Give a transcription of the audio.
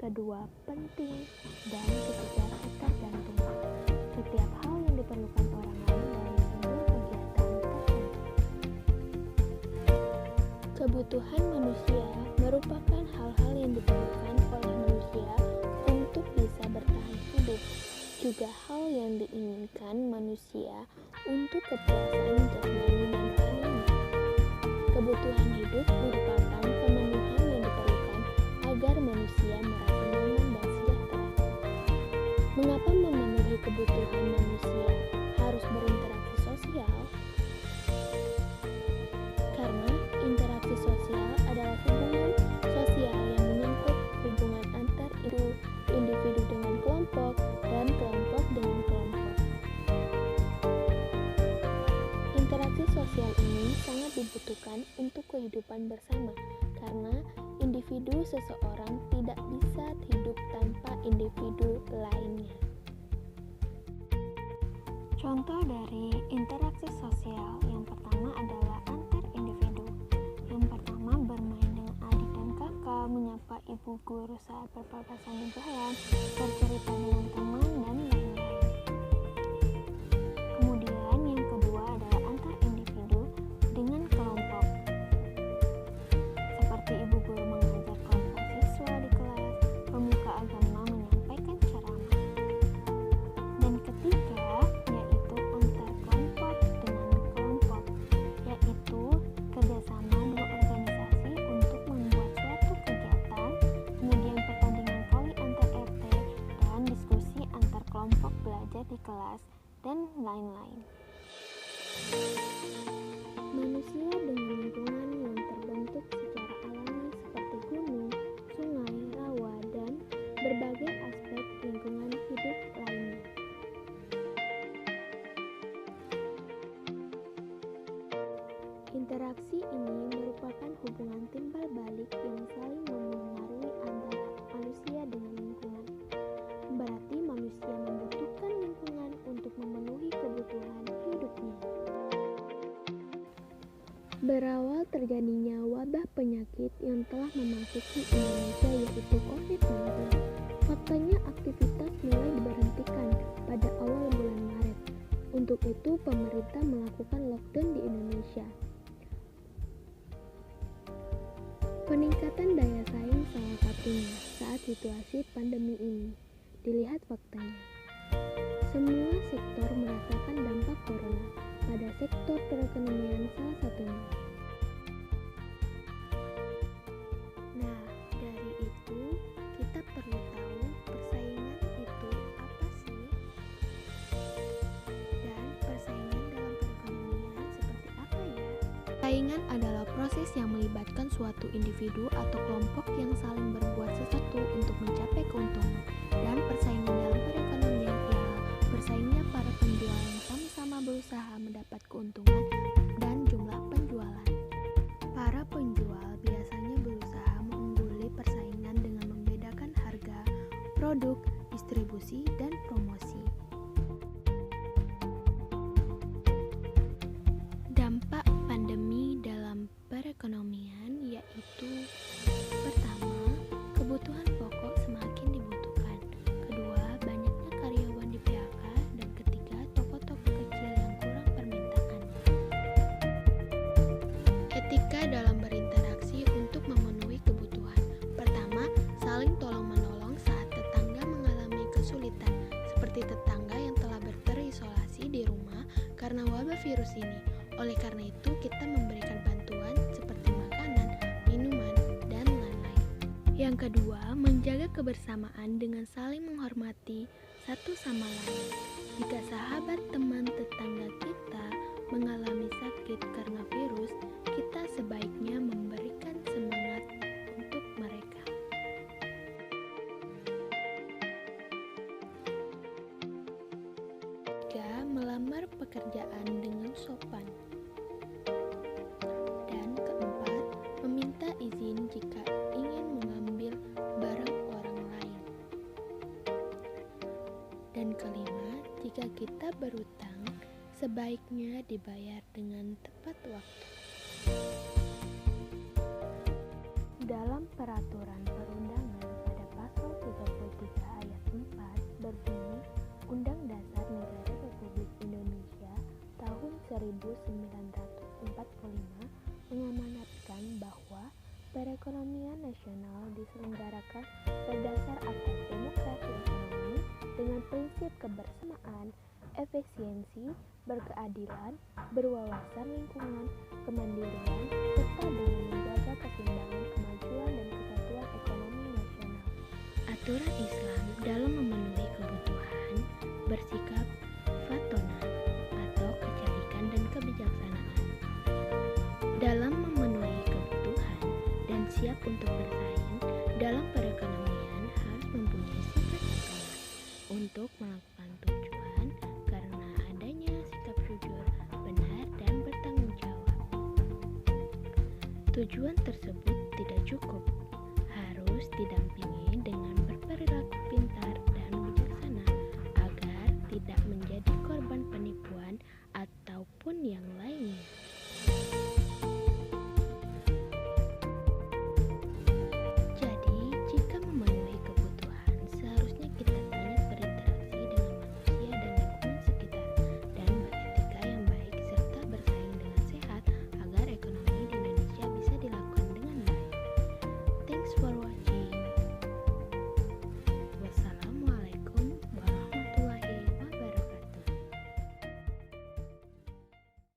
kedua penting, dan ketiga ketergantungan. Setiap hal yang diperlukan orang lain dalam sebuah kegiatan tertentu. Kebutuhan manusia merupakan hal-hal yang diperlukan oleh manusia untuk bisa bertahan hidup, juga hal yang diinginkan manusia untuk kepuasan jasmani dan rohaninya. Kebutuhan hidup merupakan pemenuhan yang diperlukan agar manusia merasa nyaman dan sejahtera. Mengapa memenuhi kebutuhan manusia harus berinteraksi sosial? Karena interaksi sosial adalah hubungan sosial yang menyangkut hubungan antar individu dengan kelompok dan kelompok dengan kelompok. Interaksi sosial ini sangat dibutuhkan untuk kehidupan bersama, karena individu seseorang tidak bisa hidup tanpa individu lainnya. Contoh dari interaksi sosial yang pertama adalah antar individu. Yang pertama, bermain dengan adik dan kakak, menyapa ibu guru saat berpapasan di jalan, bercerita dengan teman, dan lain-lain. Kemudian yang kedua adalah antar individu dengan kelompok, seperti ibu guru mengajar kelompok siswa di kelas, pemuka agama menyampaikan ceramah. Dan ketiga yaitu antar kelompok dengan kelompok, yaitu kerjasama dua organisasi untuk membuat suatu kegiatan, kemudian pertandingan voli antar RT, dan diskusi antar kelompok belajar di kelas, dan lain-lain. Manusia dengan lingkungan yang terbentuk secara alami seperti gunung, sungai, rawa, dan berbagai aspek lingkungan hidup lainnya. Interaksi ini merupakan hubungan timbal balik yang saling mempengaruhi antara manusia dengan lingkungan. Berarti manusia membutuhkan lingkungan untuk memenuhi kebutuhan hidupnya. Berawal terjadinya wabah penyakit yang telah memasuki Indonesia yaitu COVID-19, faktanya aktivitas mulai diberhentikan pada awal bulan Maret. Untuk itu, pemerintah melakukan lockdown di Indonesia. Peningkatan daya saing salah satunya saat situasi pandemi ini. Dilihat faktanya, semua sektor merasakan dampak corona, pada sektor perekonomian salah satunya. Nah, dari itu kita perlu tahu persaingan itu apa sih? Dan persaingan dalam perekonomian seperti apa ya? Persaingan adalah proses yang melibatkan suatu individu atau kelompok yang saling berbuat sesuatu untuk mencapai keuntungan. Dan persaingan dalam perekonomian ialah bersaingnya para penjual yang sama-sama berusaha mendapat keuntungan dan jumlah penjualan. Para penjual biasanya berusaha mengungguli persaingan dengan membedakan harga, produk, distribusi, dan promosi. Dampak pandemi dalam perekonomian yaitu: pertama, kebutuhan pokok semakin dibutuhkan. Kedua, banyaknya karyawan di PHK. Dan ketiga, toko-toko kecil yang kurang permintaan. Etika dalam berinteraksi untuk memenuhi kebutuhan. Pertama, saling tolong-menolong saat tetangga mengalami kesulitan, seperti tetangga yang telah terisolasi di rumah karena wabah virus ini. Oleh karena itu, kita memberikan bantuan seperti makanan, minuman, dan lain-lain. Yang kedua, menjaga kebersamaan dengan saling menghormati satu sama lain. Jika sahabat, teman, tetangga kita mengalami sakit karena virus, kita sebaiknya memberikan semangat untuk mereka. Tiga, melamar pekerjaan dengan sopan. Dan keempat, meminta izin jika ingin mengambil barang orang lain. Dan kelima, jika kita berutang, sebaiknya dibayar dengan tepat waktu. Dalam peraturan perundangan pada pasal 1945 mengamanatkan bahwa perekonomian nasional diselenggarakan berdasar asas demokrasi ekonomi dengan prinsip kebersamaan, efisiensi, berkeadilan, berwawasan lingkungan, kemandirian, serta dengan menjaga keseimbangan kemajuan dan kesatuan ekonomi nasional. Aturan Islam dalam memenuhi kebutuhan bersikap fatona atau kecerdikan dan kebijaksanaan. Dalam memenuhi kebutuhan dan siap untuk bersaing dalam perekonomian harus mempunyai sifat fatona untuk melakukan tujuan karena adanya sikap jujur, benar, dan bertanggung jawab. Tujuan tersebut tidak cukup, harus tidak